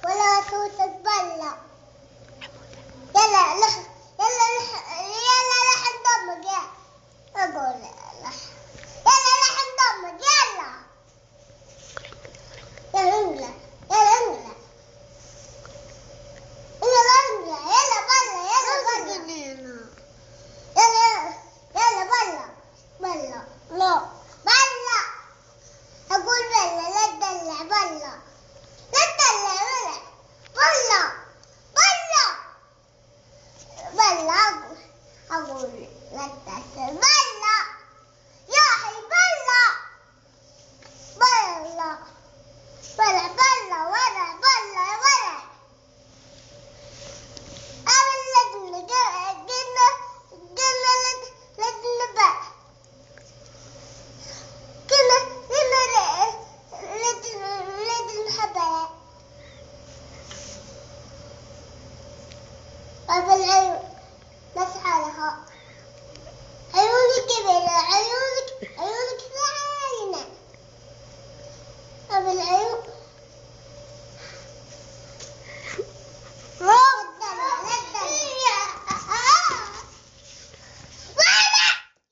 ولا صوت تبلع. يلا لح يلا لحن دمك يلا. أقول يلا لحن دمك يلا. يلا انقلع يلا انقلع. يلا بلا يلا بلا. يلا بلا لا بلا. أقول بلا لا تدلع بلا. لا تدلع بلا بلا. أقول لا تدلع بلا يا أخي بلا بلا بلا بلا ولا بلا ولا. باب العيون نسعى لها.